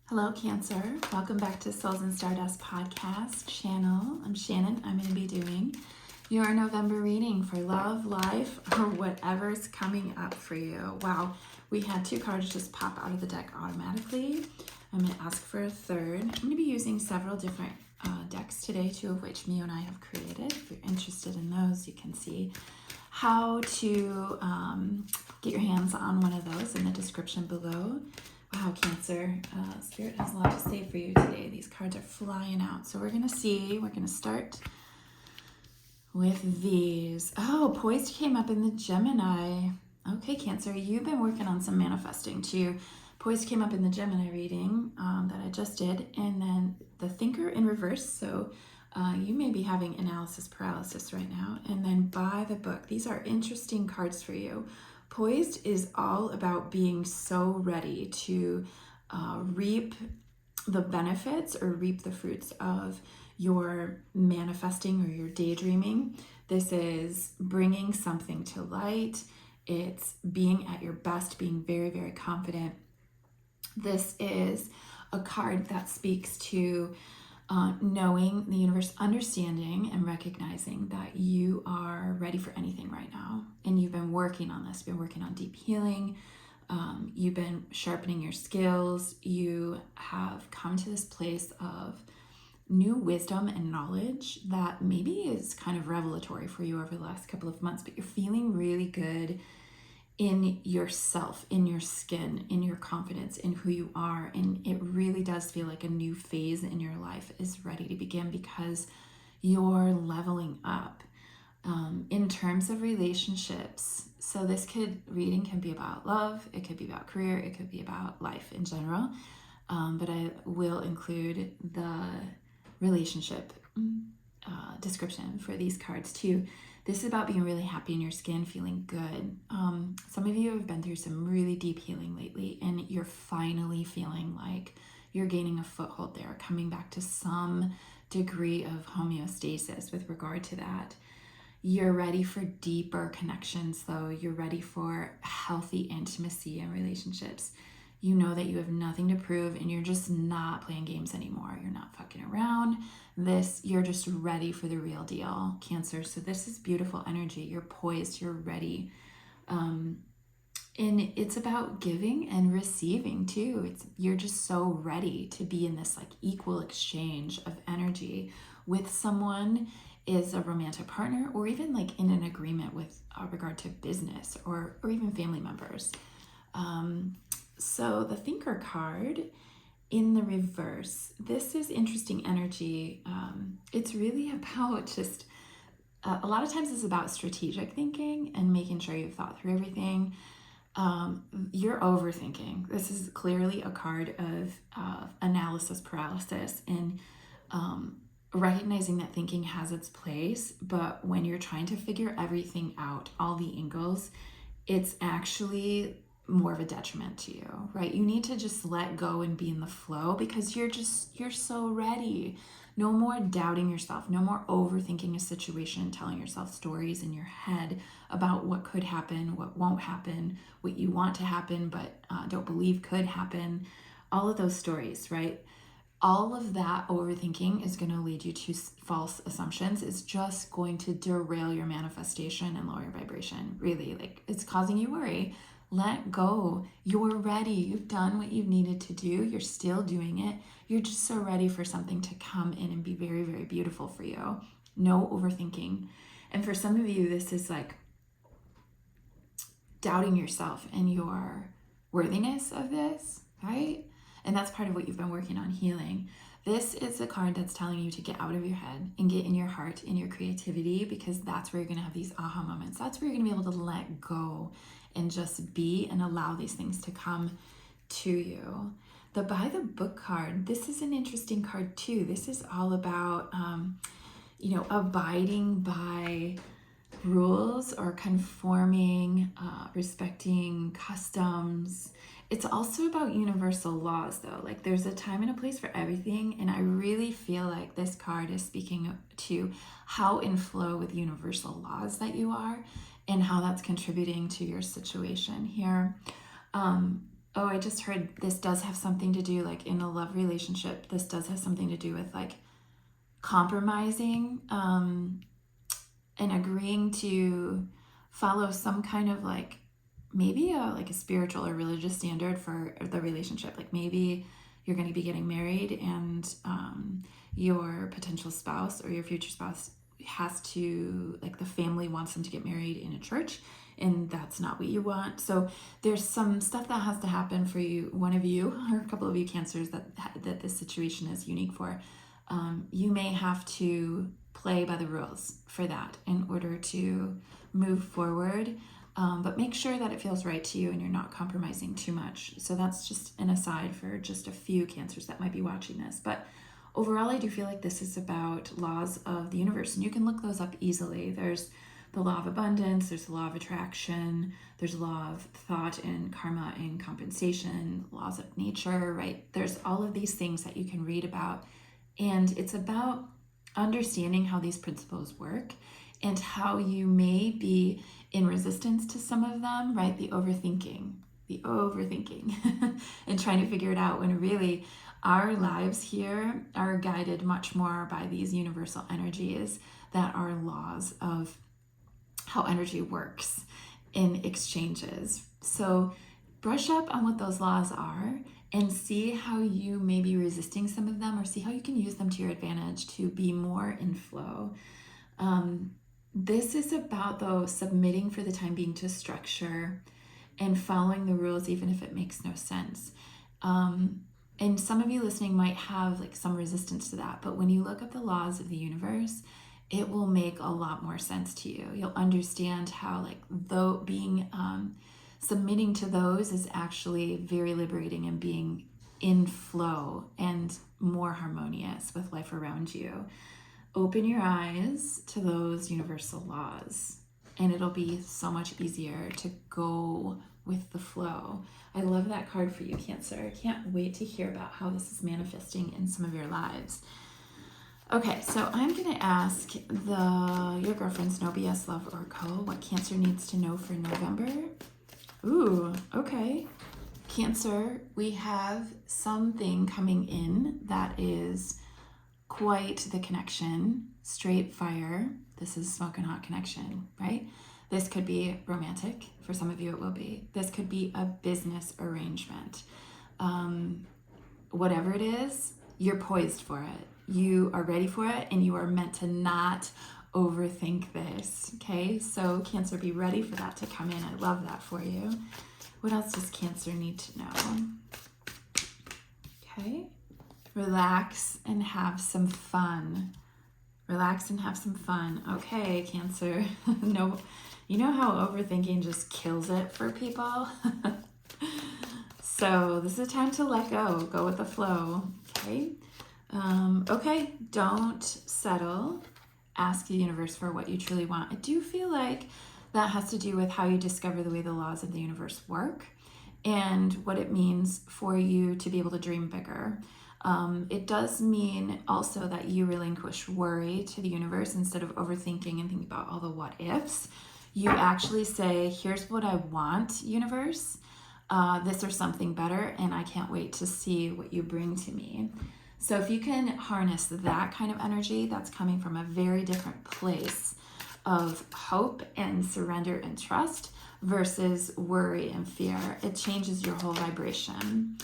Hello, Cancer. Welcome back to Souls and Stardust podcast channel. I'm Shannon. I'm going to be doing your November reading for love, life, or whatever's coming up for you. Wow, we had two cards just pop out of the deck automatically. I'm going to ask for a third. I'm going to be using several different decks today, two of which Mio and I have created. If you're interested in those, you can see how to get your hands on one of those in the description below. Wow, Cancer, Spirit has a lot to say for you today. These cards are flying out. So we're going to start with these. Oh, Poised came up in the Gemini. Okay, Cancer, you've been working on some manifesting too. Poised came up in the Gemini reading that I just did. And then the Thinker in reverse. So you may be having analysis paralysis right now. And then By the Book. These are interesting cards for you. Poised is all about being so ready to reap the benefits or reap the fruits of your manifesting or your daydreaming. This is bringing something to light. It's being at your best, being very, very confident. This is a card that speaks to knowing the universe, understanding and recognizing that you are ready for anything right now. And you've been working on this, been working on deep healing. You've been sharpening your skills. You have come to this place of new wisdom and knowledge that maybe is kind of revelatory for you over the last couple of months, but you're feeling really good in yourself, in your skin, in your confidence, in who you are. And it really does feel like a new phase in your life is ready to begin because you're leveling up in terms of relationships. So this reading can be about love, it could be about career, it could be about life in general. But I will include the relationship description for these cards too. This is about being really happy in your skin, feeling good. Some of you have been through some really deep healing lately, and you're finally feeling like you're gaining a foothold there, coming back to some degree of homeostasis with regard to that. You're ready for deeper connections, though. You're ready for healthy intimacy in relationships. You know that you have nothing to prove and you're just not playing games anymore. You're not fucking around. You're just ready for the real deal, Cancer. So this is beautiful energy. You're poised, you're ready. And it's about giving and receiving too. You're just so ready to be in this like equal exchange of energy with someone, is a romantic partner, or even like in an agreement with regard to business or even family members. So the Thinker card in the reverse, this is interesting energy. It's really about just, a lot of times it's about strategic thinking and making sure you've thought through everything. You're overthinking. This is clearly a card of analysis paralysis and recognizing that thinking has its place, but when you're trying to figure everything out, all the angles, it's actually more of a detriment to you, right? You need to just let go and be in the flow because you're so ready. No more doubting yourself, no more overthinking a situation, telling yourself stories in your head about what could happen, what won't happen, what you want to happen but don't believe could happen. All of those stories, right? All of that overthinking is going to lead you to false assumptions. It's just going to derail your manifestation and lower your vibration. Really, like, it's causing you worry. Let go. You're ready. You've done what you've needed to do. You're still doing it. You're just so ready for something to come in and be very, very beautiful for you. No overthinking. And for some of you, this is like doubting yourself and your worthiness of this, right? And that's part of what you've been working on healing. This is a card that's telling you to get out of your head and get in your heart, in your creativity, because that's where you're going to have these aha moments. That's where you're going to be able to let go and just be and allow these things to come to you. The By the Book card, this is an interesting card too. This is all about, abiding by rules or conforming, respecting customs. It's also about universal laws though. Like there's a time and a place for everything. And I really feel like this card is speaking to how in flow with universal laws that you are and how that's contributing to your situation here. Oh, I just heard this does have something to do, like in a love relationship, this does have something to do with like compromising and agreeing to follow some kind of like maybe like a spiritual or religious standard for the relationship. Like maybe you're going to be getting married and your potential spouse or your future spouse has to, like, the family wants them to get married in a church, and that's not what you want. So there's some stuff that has to happen for you, one of you or a couple of you Cancers that this situation is unique for. You may have to play by the rules for that in order to move forward, but make sure that it feels right to you and you're not compromising too much. So that's just an aside for just a few Cancers that might be watching this. But overall, I do feel like this is about laws of the universe, and you can look those up easily. There's the law of abundance, there's the law of attraction, there's the law of thought and karma and compensation, laws of nature, right? There's all of these things that you can read about, and it's about understanding how these principles work and how you may be in resistance to some of them, right? The overthinking and trying to figure it out, when really our lives here are guided much more by these universal energies that are laws of how energy works in exchanges. So brush up on what those laws are and see how you may be resisting some of them, or see how you can use them to your advantage to be more in flow. This is about, though, submitting for the time being to structure and following the rules even if it makes no sense. And some of you listening might have like some resistance to that, but when you look up the laws of the universe, it will make a lot more sense to you. You'll understand how, like, though being submitting to those is actually very liberating and being in flow and more harmonious with life around you. Open your eyes to those universal laws, and it'll be so much easier to go with the flow. I love that card for you, Cancer. I can't wait to hear about how this is manifesting in some of your lives. Okay, so I'm going to ask your girlfriend's No BS Love Oracle what Cancer needs to know for November. Ooh, okay. Cancer, we have something coming in that is quite the connection, straight fire. This is smoking hot connection, right? This could be romantic. For some of you, it will be. This could be a business arrangement. Whatever it is, you're poised for it. You are ready for it, and you are meant to not overthink this, okay? So Cancer, be ready for that to come in. I love that for you. What else does Cancer need to know? Okay. Relax and have some fun. Relax and have some fun. Okay, Cancer. No, you know how overthinking just kills it for people? So this is a time to let go. Go with the flow, okay? Okay, don't settle. Ask the universe for what you truly want. I do feel like that has to do with how you discover the way the laws of the universe work and what it means for you to be able to dream bigger. It does mean also that you relinquish worry to the universe instead of overthinking and thinking about all the what ifs. You actually say, here's what I want, universe, this or something better, and I can't wait to see what you bring to me. So if you can harness that kind of energy, that's coming from a very different place of hope and surrender and trust versus worry and fear. It changes your whole vibration.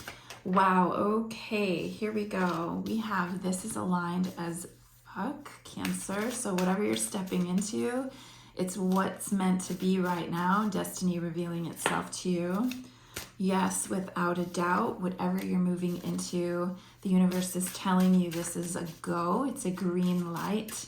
Wow, okay, here we go. We have this is aligned as fuck, Cancer. So whatever you're stepping into, it's what's meant to be right now, destiny revealing itself to you. Yes, without a doubt, whatever you're moving into, the universe is telling you this is a go. It's a green light.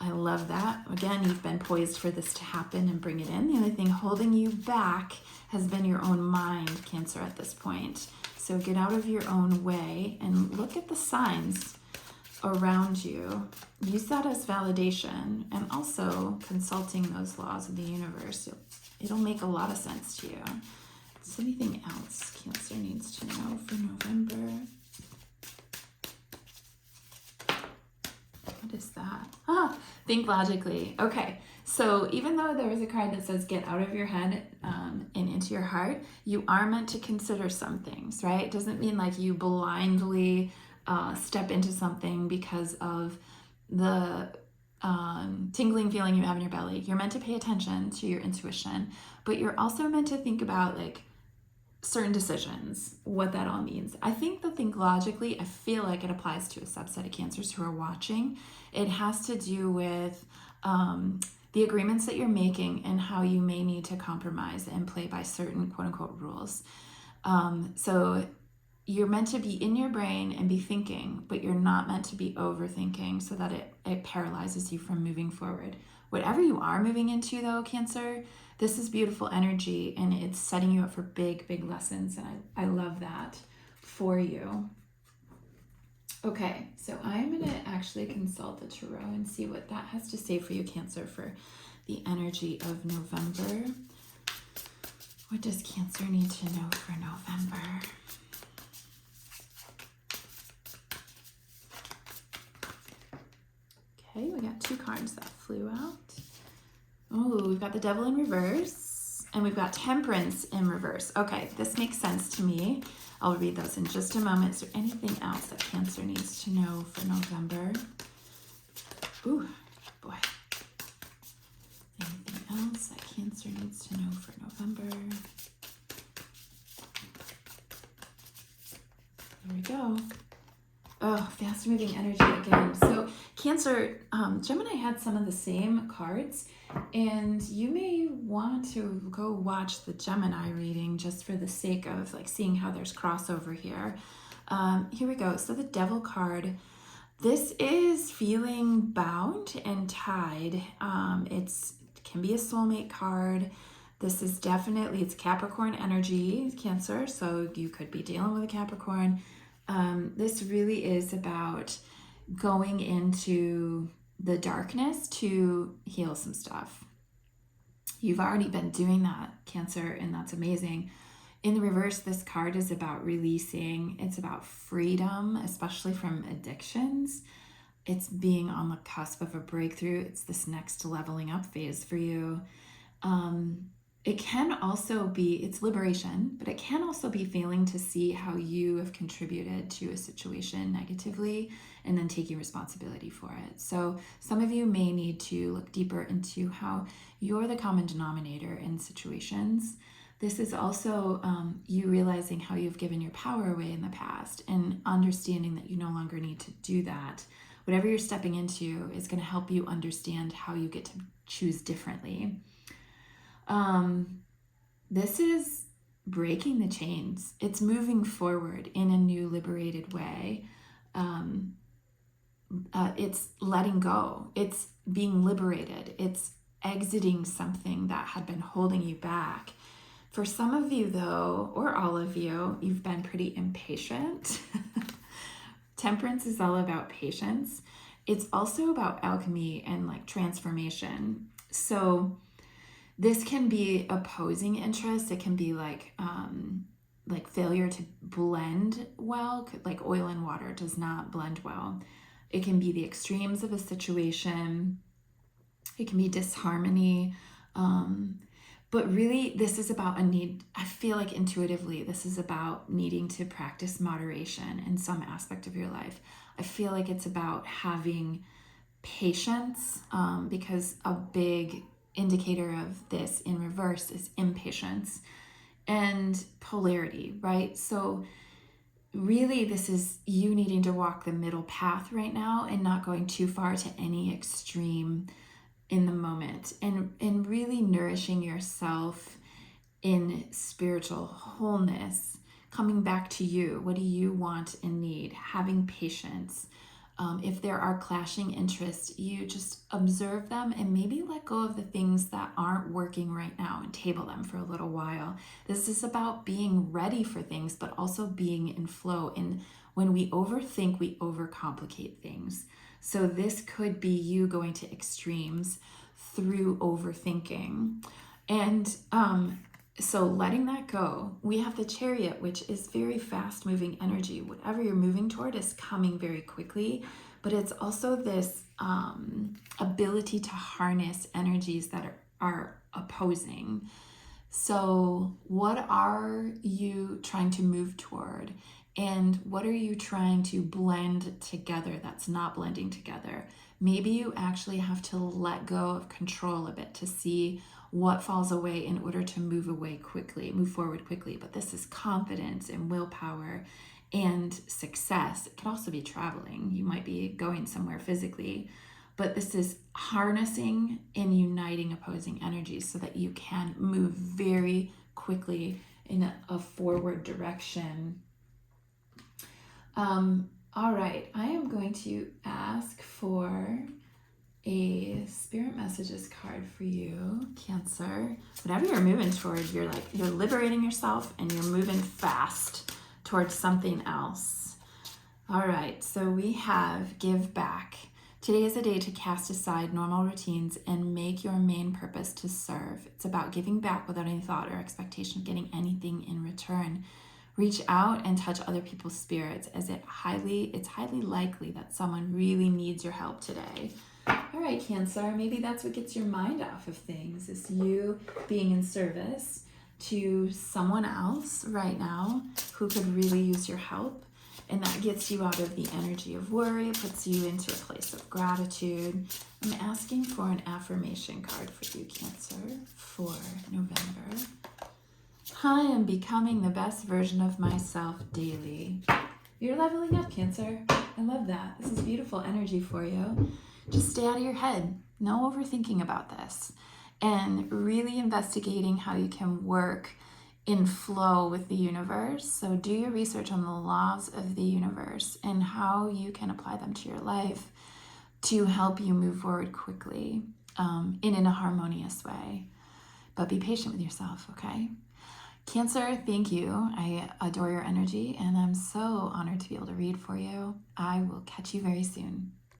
I love that. Again, you've been poised for this to happen and bring it in. The only thing holding you back has been your own mind, Cancer, at this point. So get out of your own way and look at the signs around you. Use that as validation, and also consulting those laws of the universe. It'll make a lot of sense to you. Is there anything else Cancer needs to know for November? What is that? Think logically. Okay, so even though there was a card that says get out of your head and into your heart, you are meant to consider some things, right? It doesn't mean like you blindly step into something because of the tingling feeling you have in your belly. You're meant to pay attention to your intuition, but you're also meant to think about like certain decisions, what that all means. I think logically, I feel like it applies to a subset of Cancers who are watching. It has to do with the agreements that you're making and how you may need to compromise and play by certain quote unquote rules. So you're meant to be in your brain and be thinking, but you're not meant to be overthinking so that it paralyzes you from moving forward. Whatever you are moving into though, Cancer, this is beautiful energy and it's setting you up for big, big lessons. And I love that for you. Okay, so I'm going to actually consult the Tarot and see what that has to say for you, Cancer, for the energy of November. What does Cancer need to know for November? Okay, we got 2 cards that flew out. Oh, we've got the Devil in reverse, and we've got Temperance in reverse. Okay, this makes sense to me. I'll read those in just a moment. Is there anything else that Cancer needs to know for November? Ooh, boy. Anything else that Cancer needs to know for November? There we go. Oh, fast moving energy again. So Cancer, Gemini had some of the same cards, and you may want to go watch the Gemini reading just for the sake of like seeing how there's crossover here. Here we go. So the Devil card, this is feeling bound and tied. It can be a soulmate card. This is definitely, it's Capricorn energy, Cancer, so you could be dealing with a Capricorn. This really is about going into the darkness to heal some stuff. You've already been doing that, Cancer, and that's amazing. In the reverse, this card is about releasing. It's about freedom, especially from addictions. It's being on the cusp of a breakthrough. It's this next leveling up phase for you. It can also be, it's liberation, but it can also be failing to see how you have contributed to a situation negatively and then taking responsibility for it. So some of you may need to look deeper into how you're the common denominator in situations. This is also you realizing how you've given your power away in the past and understanding that you no longer need to do that. Whatever you're stepping into is going to help you understand how you get to choose differently. This is breaking the chains. It's moving forward in a new liberated way. It's letting go. It's being liberated. It's exiting something that had been holding you back. For some of you though, or all of you, you've been pretty impatient. Temperance is all about patience. It's also about alchemy and like transformation. So this can be opposing interests. It can be like failure to blend well, like oil and water does not blend well. It can be the extremes of a situation. It can be disharmony. But really, this is about a need. I feel like intuitively, this is about needing to practice moderation in some aspect of your life. I feel like it's about having patience because a big indicator of this in reverse is impatience and polarity, right? So really this is you needing to walk the middle path right now and not going too far to any extreme in the moment, and really nourishing yourself in spiritual wholeness, coming back to you. What do you want and need? Having patience. If there are clashing interests, you just observe them and maybe let go of the things that aren't working right now and table them for a little while. This is about being ready for things, but also being in flow. And when we overthink, we overcomplicate things. So this could be you going to extremes through overthinking. And so letting that go, we have the Chariot, which is very fast moving energy. Whatever you're moving toward is coming very quickly, but it's also this ability to harness energies that are opposing. So, what are you trying to move toward? And what are you trying to blend together that's not blending together? Maybe you actually have to let go of control a bit to see what falls away in order to move forward quickly. But this is confidence and willpower and success. It could also be traveling. You might be going somewhere physically, but this is harnessing and uniting opposing energies so that you can move very quickly in a forward direction. All right, I am going to ask for a spirit messages card for you, Cancer. Whatever you're moving toward, you're liberating yourself and you're moving fast towards something else. All right, so we have give back. Today is a day to cast aside normal routines and make your main purpose to serve. It's about giving back without any thought or expectation of getting anything in return. Reach out and touch other people's spirits, as it's highly likely that someone really needs your help today. All right, Cancer, maybe that's what gets your mind off of things, is you being in service to someone else right now who could really use your help. And that gets you out of the energy of worry, puts you into a place of gratitude. I'm asking for an affirmation card for you, Cancer, for November. I am becoming the best version of myself daily. You're leveling up, Cancer. I love that. This is beautiful energy for you. Just stay out of your head. No overthinking about this. And really investigating how you can work in flow with the universe. So do your research on the laws of the universe and how you can apply them to your life to help you move forward quickly in a harmonious way. But be patient with yourself, okay? Cancer, thank you. I adore your energy and I'm so honored to be able to read for you. I will catch you very soon.